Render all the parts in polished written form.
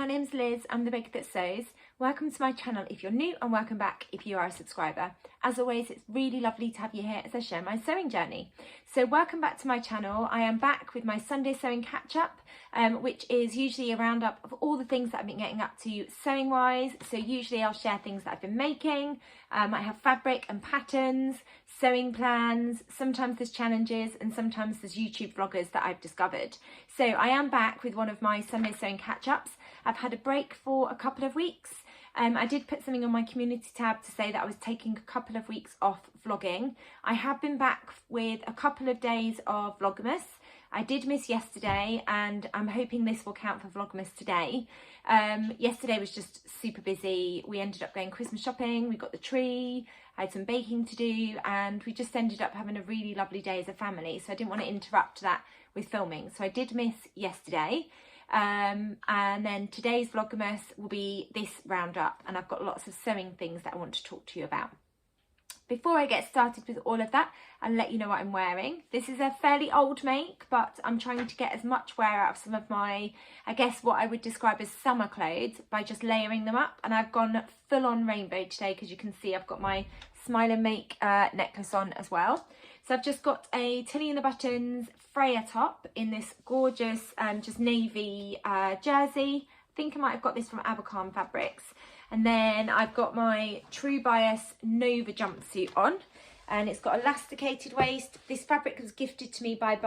my name's Liz, I'm the baker that sews. Welcome to my channel if you're new, and welcome back if you are a subscriber. As always, it's really lovely to have you here as I share my sewing journey. So welcome back to my channel. I am back with my Sunday sewing catch up, which is usually a roundup of all the things that I've been getting up to sewing wise. So usually I'll share things that I've been making. I have fabric and patterns, sewing plans, sometimes there's challenges, and sometimes there's YouTube vloggers that I've discovered. So I am back with one of my Sunday sewing catch-ups. I've had a break for a couple of weeks. I did put something on my community tab to say that I was taking a couple of weeks off vlogging. I have been back with a couple of days of Vlogmas. I did miss yesterday, and I'm hoping this will count for Vlogmas today. Yesterday was just super busy. We ended up going Christmas shopping, we got the tree, I had some baking to do, and we just ended up having a really lovely day as a family, so I didn't want to interrupt that with filming. So I did miss yesterday. And then today's Vlogmas will be this roundup, and I've got lots of sewing things that I want to talk to you about. Before I get started with all of that, I'll let you know what I'm wearing. This is a fairly old make, but I'm trying to get as much wear out of some of my, I guess what I would describe as summer clothes by just layering them up. And I've gone full on rainbow today, because you can see I've got my Smile and Make necklace on as well. So I've just got a Tilly in the Buttons Freya top in this gorgeous just navy jersey. I think I might have got this from Abercrombie Fabrics. And then I've got my True Bias Nova jumpsuit on, and it's got elasticated waist. This fabric was gifted to me by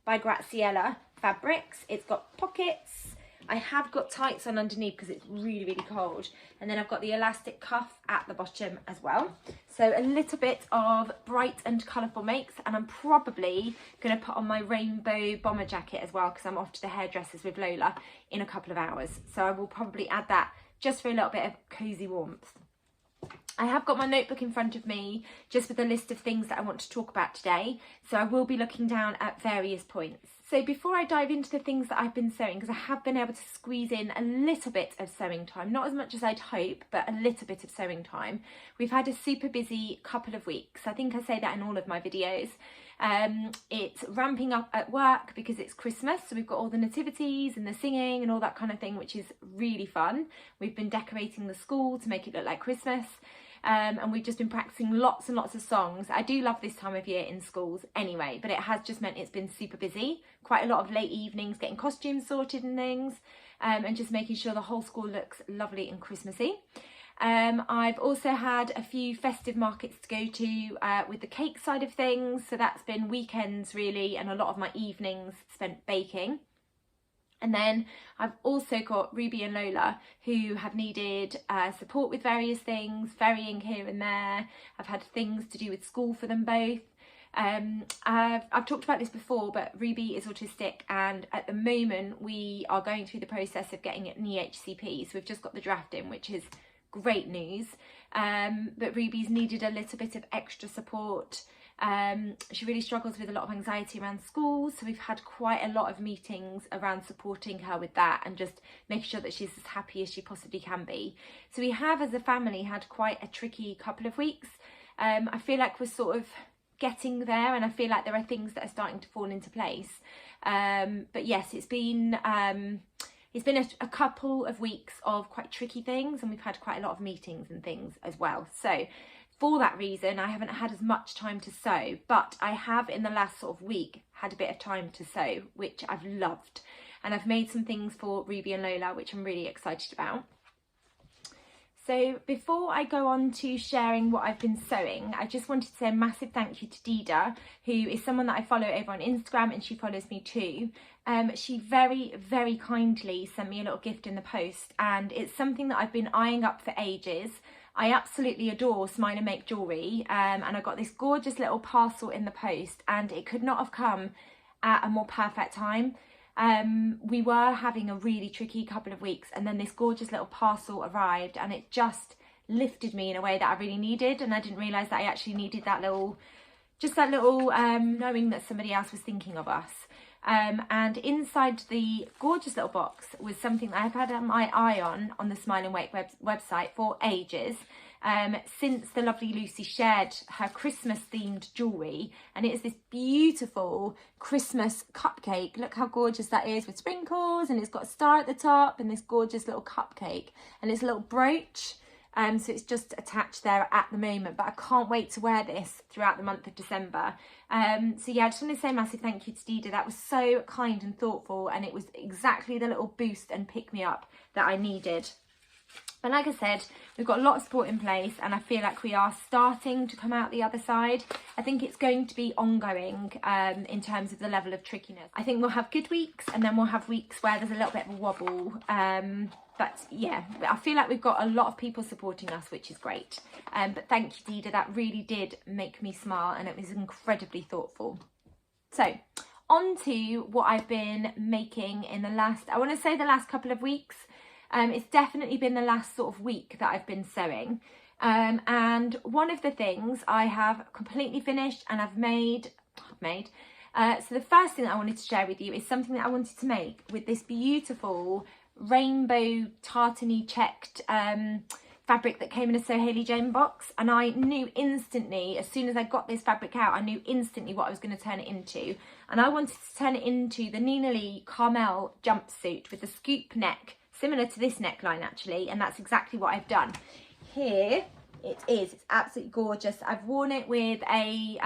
Graziella Fabrics. It's got pockets. I have got tights on underneath because it's really, really cold. And then I've got the elastic cuff at the bottom as well. So a little bit of bright and colourful makes, and I'm probably going to put on my rainbow bomber jacket as well, because I'm off to the hairdressers with Lola in a couple of hours. So I will probably add that just for a little bit of cosy warmth. I have got my notebook in front of me just with a list of things that I want to talk about today. So I will be looking down at various points. So before I dive into the things that I've been sewing, because I have been able to squeeze in a little bit of sewing time, not as much as I'd hope, but a little bit of sewing time. We've had a super busy couple of weeks. I think I say that in all of my videos. It's ramping up at work because it's Christmas, so we've got all the nativities and the singing and all that kind of thing, which is really fun. We've been decorating the school to make it look like Christmas. And we've just been practicing lots and lots of songs. I do love this time of year in schools anyway, but it has just meant it's been super busy. Quite a lot of late evenings getting costumes sorted and things, and just making sure the whole school looks lovely and Christmassy. I've also had a few festive markets to go to with the cake side of things, so that's been weekends really, and a lot of my evenings spent baking. And then I've also got Ruby and Lola, who have needed support with various things, varying here and there. I've had things to do with school for them both. I've talked about this before, but Ruby is autistic, and at the moment we are going through the process of getting an EHCP. So we've just got the draft in, which is great news. But Ruby's needed a little bit of extra support. She really struggles with a lot of anxiety around school, so we've had quite a lot of meetings around supporting her with that and just making sure that she's as happy as she possibly can be. So we have, as a family, had quite a tricky couple of weeks. I feel like we're sort of getting there, and I feel like there are things that are starting to fall into place. But yes, it's been a couple of weeks of quite tricky things, and we've had quite a lot of meetings and things as well. So for that reason, I haven't had as much time to sew, but I have in the last sort of week had a bit of time to sew, which I've loved. And I've made some things for Ruby and Lola, which I'm really excited about. So before I go on to sharing what I've been sewing, I just wanted to say a massive thank you to Dida, who is someone that I follow over on Instagram, and she follows me too. She very, very kindly sent me a little gift in the post, and it's something that I've been eyeing up for ages. I absolutely adore Smile and Make jewellery, and I got this gorgeous little parcel in the post, and it could not have come at a more perfect time. We were having a really tricky couple of weeks, and then this gorgeous little parcel arrived, and it just lifted me in a way that I really needed, and I didn't realise that I actually needed that little just that little knowing that somebody else was thinking of us. And inside the gorgeous little box was something that I've had my eye on the Smile and Wake website for ages, since the lovely Lucy shared her Christmas themed jewellery, and it is this beautiful Christmas cupcake. Look how gorgeous that is, with sprinkles, and it's got a star at the top and this gorgeous little cupcake, and it's a little brooch. So it's just attached there at the moment, but I can't wait to wear this throughout the month of December. So yeah, I just want to say a massive thank you to Dida. That was so kind and thoughtful, and it was exactly the little boost and pick me up that I needed. But like I said, we've got a lot of support in place, and I feel like we are starting to come out the other side. I think it's going to be ongoing in terms of the level of trickiness. I think we'll have good weeks, and then we'll have weeks where there's a little bit of a wobble. But yeah, I feel like we've got a lot of people supporting us, which is great. But thank you, Dida. That really did make me smile, and it was incredibly thoughtful. So on to what I've been making in the last, I want to say the last couple of weeks. It's definitely been the last sort of week that I've been sewing. And one of the things I have completely finished and I've made. So the first thing that I wanted to share with you is something that I wanted to make with this beautiful rainbow tartany checked fabric that came in a So Hailey Jane box. And I knew instantly, as soon as I got this fabric out, I knew instantly what I was going to turn it into. And I wanted to turn it into the Nina Lee Carmel jumpsuit with the scoop neck, similar to this neckline actually, and that's exactly what I've done. Here it is, it's absolutely gorgeous. I've worn it with a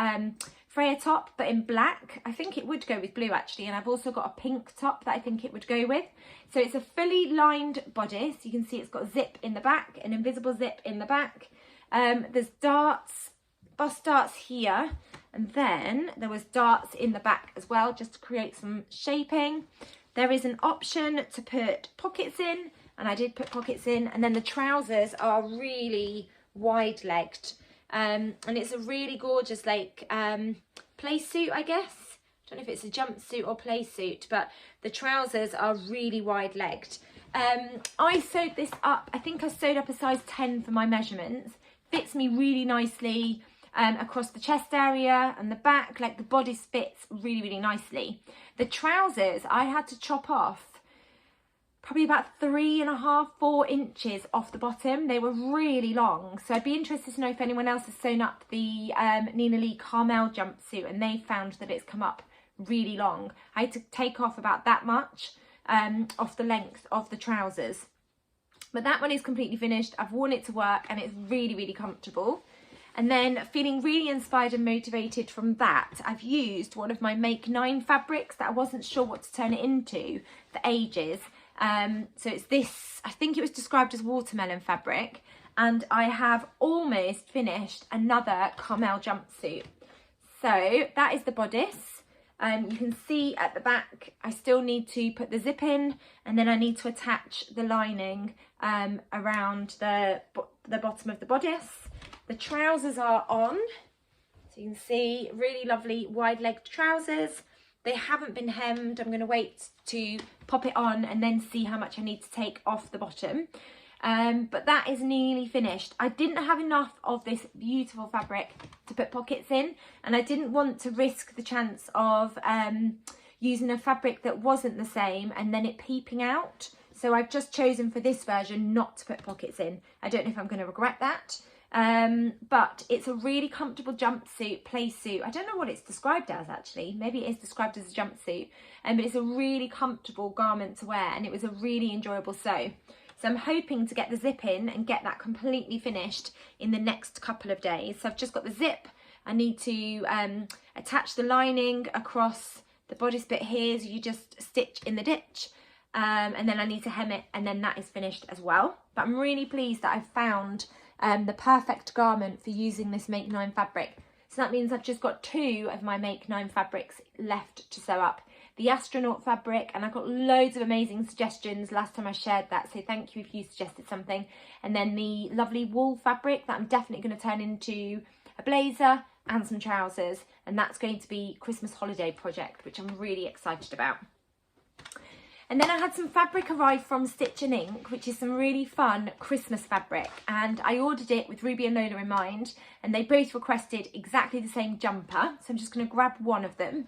Freya top, but in black. I think it would go with blue actually, and I've also got a pink top that I think it would go with. So it's a fully lined bodice. You can see it's got a zip in the back, an invisible zip in the back. There's darts, bust darts here, and then there was darts in the back as well, just to create some shaping. There is an option to put pockets in, and I did put pockets in, and then the trousers are really wide legged, and it's a really gorgeous like play suit, I guess. I don't know if it's a jumpsuit or play suit, but the trousers are really wide legged. I sewed this up, I think I sewed up a size 10 for my measurements. Fits me really nicely across the chest area and the back, like the bodice fits really, really nicely. The trousers, I had to chop off probably about 3.5, 4 inches off the bottom. They were really long. So I'd be interested to know if anyone else has sewn up the Nina Lee Carmel jumpsuit and they found that it's come up really long. I had to take off about that much off the length of the trousers. But that one is completely finished. I've worn it to work and it's really, really comfortable. And then feeling really inspired and motivated from that, I've used one of my Make 9 fabrics that I wasn't sure what to turn it into for ages. So it's this, I think it was described as watermelon fabric, and I have almost finished another Carmel jumpsuit. So that is the bodice. You can see at the back, I still need to put the zip in, and then I need to attach the lining around the bottom of the bodice. The trousers are on, so you can see really lovely wide-legged trousers. They haven't been hemmed. I'm going to wait to pop it on and then see how much I need to take off the bottom. But that is nearly finished. I didn't have enough of this beautiful fabric to put pockets in, and I didn't want to risk the chance of using a fabric that wasn't the same and then it peeping out. So I've just chosen for this version not to put pockets in. I don't know if I'm going to regret that. But it's a really comfortable jumpsuit, play suit. I don't know what it's described as actually. Maybe it is described as a jumpsuit, but it's a really comfortable garment to wear, and it was a really enjoyable sew. So I'm hoping to get the zip in and get that completely finished in the next couple of days. So I've just got the zip. I need to attach the lining across the bodice bit here, so you just stitch in the ditch. And then I need to hem it, and then that is finished as well. But I'm really pleased that I've found the perfect garment for using this Make 9 fabric. So that means I've just got 2 of my Make 9 fabrics left to sew up. The astronaut fabric, and I got loads of amazing suggestions last time I shared that, so thank you if you suggested something. And then the lovely wool fabric that I'm definitely going to turn into a blazer and some trousers, and that's going to be Christmas holiday project, which I'm really excited about. And then I had some fabric arrive from Stitch and Ink, which is some really fun Christmas fabric. And I ordered it with Ruby and Lola in mind, and they both requested exactly the same jumper. So I'm just going to grab one of them.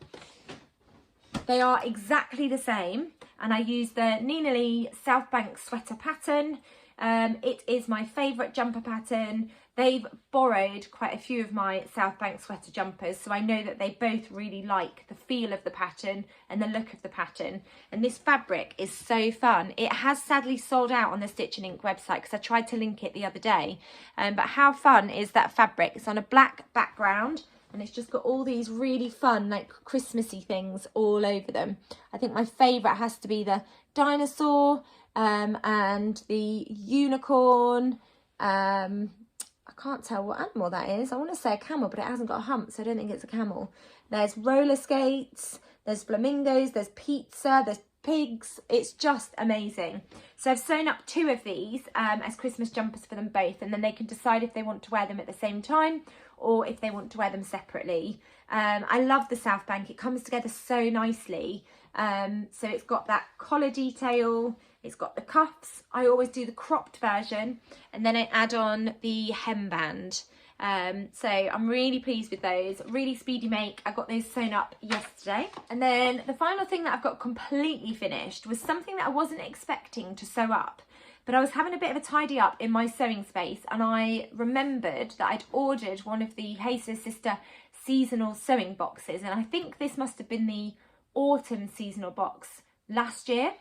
They are exactly the same, and I use the Nina Lee South Bank sweater pattern. It is my favourite jumper pattern. They've borrowed quite a few of my South Bank sweater jumpers, so I know that they both really like the feel of the pattern and the look of the pattern. And this fabric is so fun. It has sadly sold out on the Stitch and Ink website because I tried to link it the other day. But how fun is that fabric? It's on a black background, and it's just got all these really fun, like Christmassy things all over them. I think my favourite has to be the dinosaur and the unicorn. I can't tell what animal that is. I want to say a camel, but it hasn't got a hump, so I don't think it's a camel. There's roller skates, there's flamingos, there's pizza, there's pigs. It's just amazing. So I've sewn up 2 of these as Christmas jumpers for them both, and then they can decide if they want to wear them at the same time or if they want to wear them separately. I love the South Bank. It comes together so nicely. So it's got that collar detail, it's got the cuffs. I always do the cropped version, and then I add on the hemband. So I'm really pleased with those. Really speedy make. I got those sewn up yesterday. And then the final thing that I've got completely finished was something that I wasn't expecting to sew up, but I was having a bit of a tidy up in my sewing space, and I remembered that I'd ordered one of the Hey Sister seasonal sewing boxes, and I think this must have been the autumn seasonal box last year,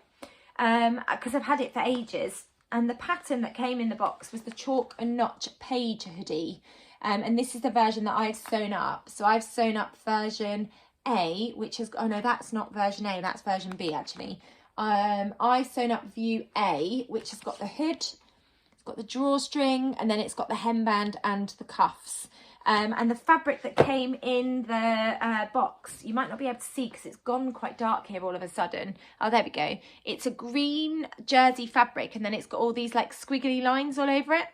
because I've had it for ages. And the pattern that came in the box was the chalk and notch page hoodie, and this is the version that I've sewn up. So I've sewn up version A, which is, oh no, that's not version A, that's version B actually. I've sewn up view A, which has got the hood, it's got the drawstring, and then it's got the hemband and the cuffs. And the fabric that came in the box, you might not be able to see because it's gone quite dark here all of a sudden. Oh, there we go. It's a green jersey fabric, and then it's got all these like squiggly lines all over it.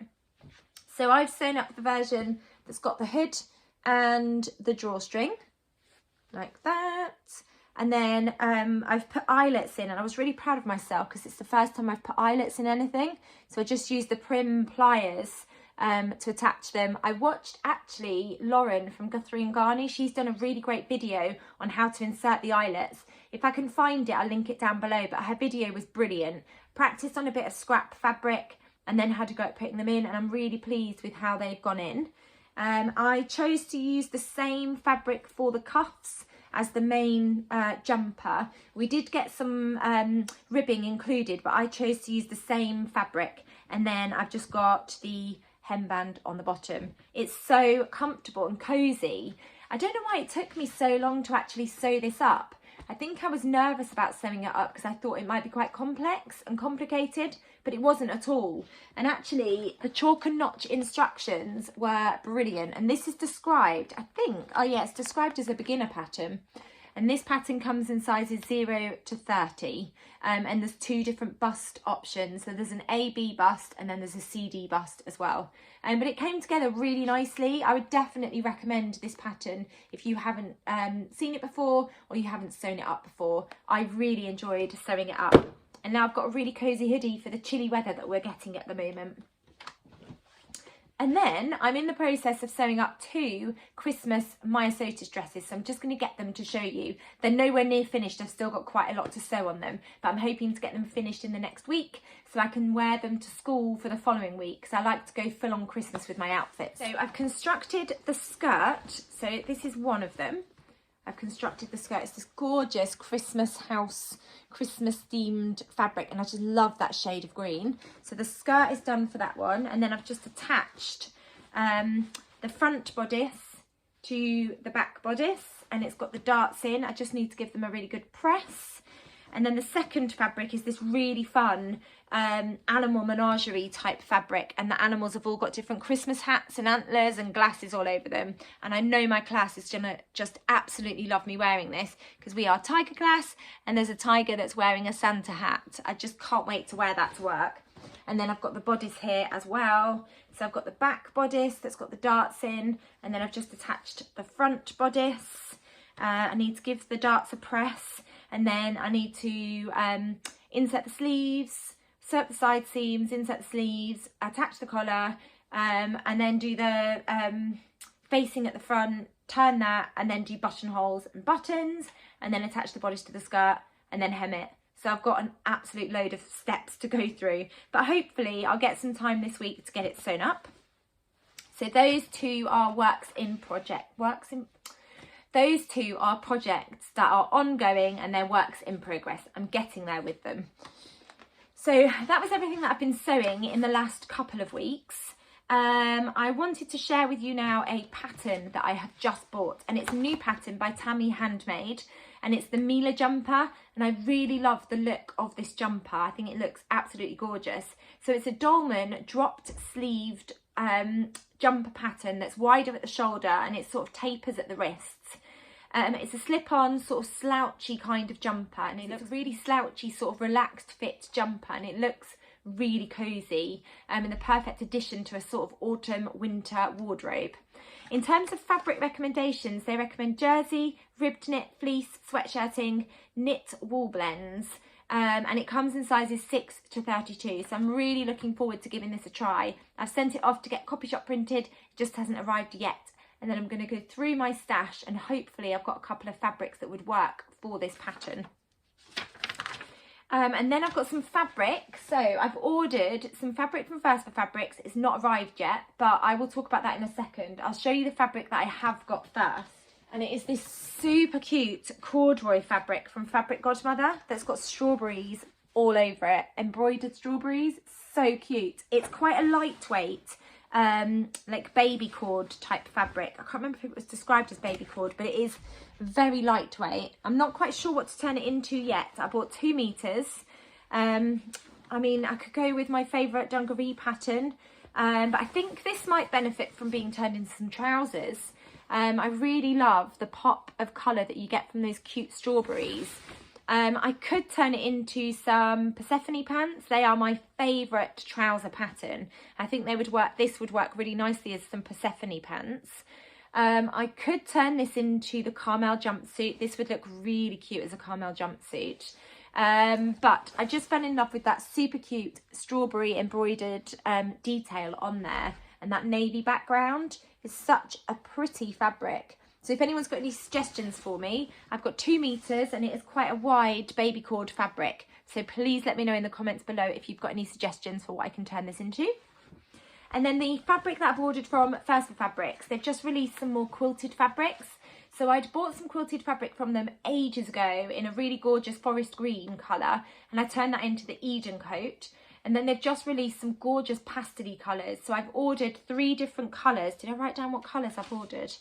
So I've sewn up the version that's got the hood and the drawstring, like that. And then I've put eyelets in, and I was really proud of myself because it's the first time I've put eyelets in anything. So I just used the prim pliers to attach them. I watched actually Lauren from Guthrie and Garney. She's done a really great video on how to insert the eyelets. If I can find it, I'll link it down below, but her video was brilliant. Practiced on a bit of scrap fabric and then had to go at putting them in, and I'm really pleased with how they've gone in. I chose to use the same fabric for the cuffs as the main jumper. We did get some ribbing included, but I chose to use the same fabric, and then I've just got the hemband on the bottom. It's so comfortable and cozy. I don't know why it took me so long to actually sew this up. I think I was nervous about sewing it up because I thought it might be quite complex and complicated, but it wasn't at all. And actually the chalk and notch instructions were brilliant, and this is described, I think, oh yeah, it's described as a beginner pattern. And this pattern comes in sizes 0 to 30, and there's 2 different bust options. So there's an AB bust, and then there's a CD bust as well. But it came together really nicely. I would definitely recommend this pattern if you haven't seen it before or you haven't sewn it up before. I really enjoyed sewing it up. And now I've got a really cozy hoodie for the chilly weather that we're getting at the moment. And then I'm in the process of sewing up 2 Christmas Maya Sotis dresses, so I'm just going to get them to show you. They're nowhere near finished. I've still got quite a lot to sew on them, but I'm hoping to get them finished in the next week so I can wear them to school for the following week, because I like to go full on Christmas with my outfits. So I've constructed the skirt. So this is one of them. I've constructed the skirt. It's this gorgeous Christmas house, Christmas themed fabric, and I just love that shade of green. So the skirt is done for that one, and then I've just attached the front bodice to the back bodice, and it's got the darts in. I just need to give them a really good press. And then the second fabric is this really fun animal menagerie type fabric, and the animals have all got different Christmas hats and antlers and glasses all over them. And I know my class is gonna just absolutely love me wearing this, because we are tiger class and there's a tiger that's wearing a Santa hat. I just can't wait to wear that to work. And then I've got the bodice here as well. So I've got the back bodice that's got the darts in, and then I've just attached the front bodice. I need to give the darts a press. and then I need to insert the sleeves, sew up the side seams, insert the sleeves, attach the collar, and then do the facing at the front, turn that, and then do buttonholes and buttons, and then attach the bodice to the skirt and then hem it. So I've got an absolute load of steps to go through, but hopefully I'll get some time this week to get it sewn up. So those two are those two are projects that are ongoing and they're works in progress. I'm getting there with them. So that was everything that I've been sewing in the last couple of weeks. I wanted to share with you now a pattern that I have just bought, and it's a new pattern by Tammy Handmade, and it's the Mila jumper, and I really love the look of this jumper. I think it looks absolutely gorgeous. So it's a dolman dropped sleeved jumper pattern that's wider at the shoulder, and it sort of tapers at the wrists. It's a slip-on sort of slouchy kind of jumper, and it looks a really slouchy sort of relaxed fit jumper, and it looks really cozy and the perfect addition to a sort of autumn winter wardrobe. In terms of fabric recommendations, they recommend jersey, ribbed knit, fleece, sweatshirting, knit wool blends, and it comes in sizes 6 to 32, so I'm really looking forward to giving this a try. I've sent it off to get copy shop printed, it just hasn't arrived yet, and then I'm going to go through my stash and hopefully I've got a couple of fabrics that would work for this pattern. And then I've got some fabric. So I've ordered some fabric from First for Fabrics. It's not arrived yet, but I will talk about that in a second. I'll show you the fabric that I have got first. And it is this super cute corduroy fabric from Fabric Godmother that's got strawberries all over it. Embroidered strawberries. So cute. It's quite a lightweight, like baby cord type fabric. I can't remember if it was described as baby cord, but it is very lightweight. I'm not quite sure what to turn it into yet. I bought 2 meters. I mean, I could go with my favourite dungaree pattern, but I think this might benefit from being turned into some trousers. I really love the pop of colour that you get from those cute strawberries. I could turn it into some Persephone pants. They are my favourite trouser pattern. I think they would work. This would work really nicely as some Persephone pants. I could turn this into the Carmel jumpsuit. This would look really cute as a Carmel jumpsuit. But I just fell in love with that super cute strawberry embroidered detail on there, and that navy background is such a pretty fabric. So if anyone's got any suggestions for me, I've got 2 meters and it is quite a wide baby cord fabric. So please let me know in the comments below if you've got any suggestions for what I can turn this into. And then the fabric that I've ordered from First for Fabrics, they've just released some more quilted fabrics. So I'd bought some quilted fabric from them ages ago in a really gorgeous forest green colour, and I turned that into the Eden coat. And then they've just released some gorgeous pastel-y colours. So I've ordered 3 different colours. Did I write down what colours I've ordered?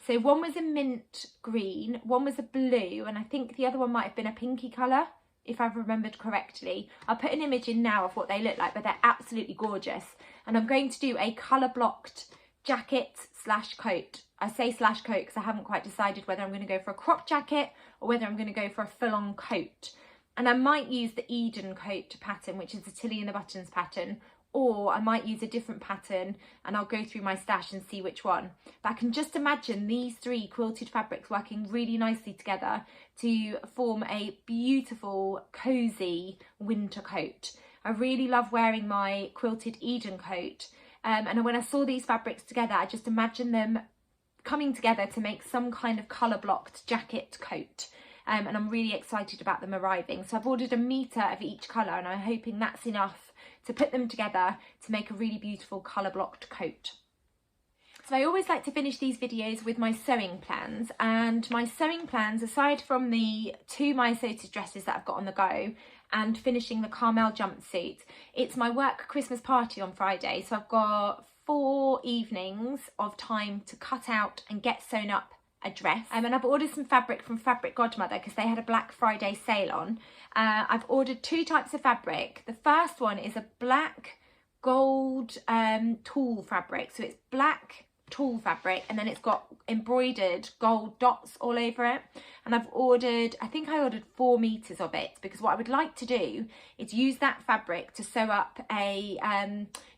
So one was a mint green, one was a blue, and I think the other one might have been a pinky colour, if I've remembered correctly. I'll put an image in now of what they look like, but they're absolutely gorgeous. And I'm going to do a colour blocked jacket / coat. I say / coat because I haven't quite decided whether I'm going to go for a crop jacket or whether I'm going to go for a full-on coat. And I might use the Eden coat pattern, which is the Tilly in the Buttons pattern, or I might use a different pattern and I'll go through my stash and see which one. But I can just imagine these 3 quilted fabrics working really nicely together to form a beautiful, cosy winter coat. I really love wearing my quilted Eden coat, and when I saw these fabrics together, I just imagined them coming together to make some kind of colour blocked jacket coat. And I'm really excited about them arriving. So I've ordered 1 meter of each colour, and I'm hoping that's enough to put them together to make a really beautiful colour blocked coat. So I always like to finish these videos with my sewing plans, and my sewing plans, aside from the 2 My Soated dresses that I've got on the go and finishing the Carmel jumpsuit, it's my work Christmas party on Friday. So I've got 4 evenings of time to cut out and get sewn up a dress, and I've ordered some fabric from Fabric Godmother because they had a Black Friday sale on. I've ordered 2 types of fabric. The first one is a black gold tulle fabric, so it's black tulle fabric and then it's got embroidered gold dots all over it, and I've ordered, I think I ordered 4 meters of it, because what I would like to do is use that fabric to sew up a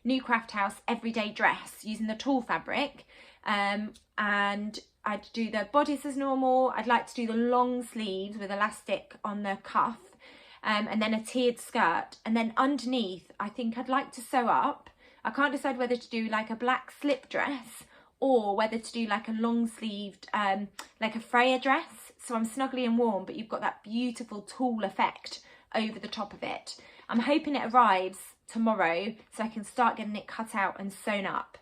new Craft House everyday dress using the tulle fabric, and I'd do the bodice as normal. I'd like to do the long sleeves with elastic on the cuff, and then a tiered skirt. And then underneath, I think I'd like to sew up. I can't decide whether to do like a black slip dress or whether to do like a long sleeved, like a Freya dress. So I'm snuggly and warm, but you've got that beautiful tulle effect over the top of it. I'm hoping it arrives tomorrow so I can start getting it cut out and sewn up.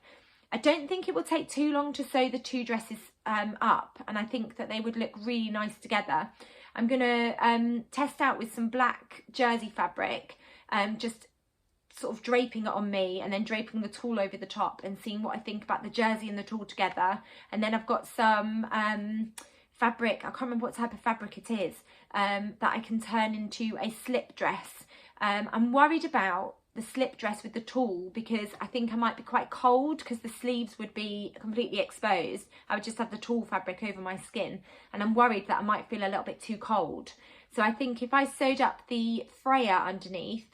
I don't think it will take too long to sew the two dresses up, and I think that they would look really nice together. I'm going to test out with some black jersey fabric, just sort of draping it on me and then draping the tulle over the top and seeing what I think about the jersey and the tulle together. And then I've got some fabric, I can't remember what type of fabric it is, that I can turn into a slip dress. I'm worried about the slip dress with the tulle because I think I might be quite cold because the sleeves would be completely exposed. I would just have the tulle fabric over my skin, and I'm worried that I might feel a little bit too cold. So I think if I sewed up the Freya underneath,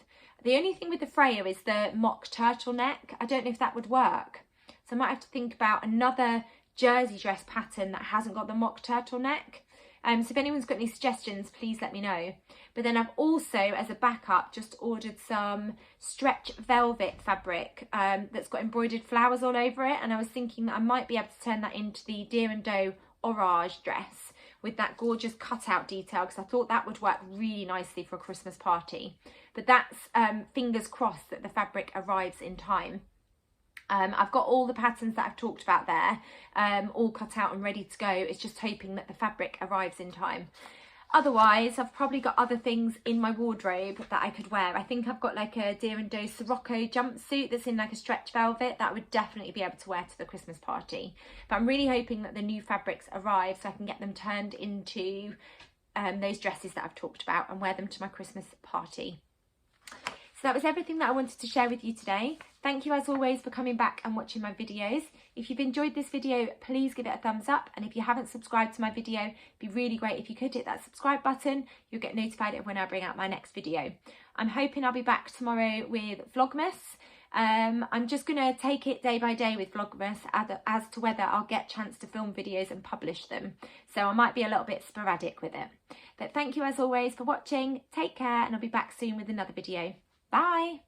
the only thing with the Freya is the mock turtleneck. I don't know if that would work. So I might have to think about another jersey dress pattern that hasn't got the mock turtleneck. So if anyone's got any suggestions, please let me know. But then I've also, as a backup, just ordered some stretch velvet fabric that's got embroidered flowers all over it. And I was thinking that I might be able to turn that into the Deer and Doe Orage dress with that gorgeous cutout detail, because I thought that would work really nicely for a Christmas party. But that's fingers crossed that the fabric arrives in time. I've got all the patterns that I've talked about there, all cut out and ready to go. It's just hoping that the fabric arrives in time. Otherwise, I've probably got other things in my wardrobe that I could wear. I think I've got like a Deer and Doe Sirocco jumpsuit that's in like a stretch velvet that I would definitely be able to wear to the Christmas party. But I'm really hoping that the new fabrics arrive so I can get them turned into those dresses that I've talked about and wear them to my Christmas party. So that was everything that I wanted to share with you today. Thank you as always for coming back and watching my videos. If you've enjoyed this video, please give it a thumbs up. And if you haven't subscribed to my video, it'd be really great if you could hit that subscribe button. You'll get notified of when I bring out my next video. I'm hoping I'll be back tomorrow with Vlogmas. I'm just going to take it day by day with Vlogmas as to whether I'll get a chance to film videos and publish them. So I might be a little bit sporadic with it. But thank you as always for watching. Take care, and I'll be back soon with another video. Bye.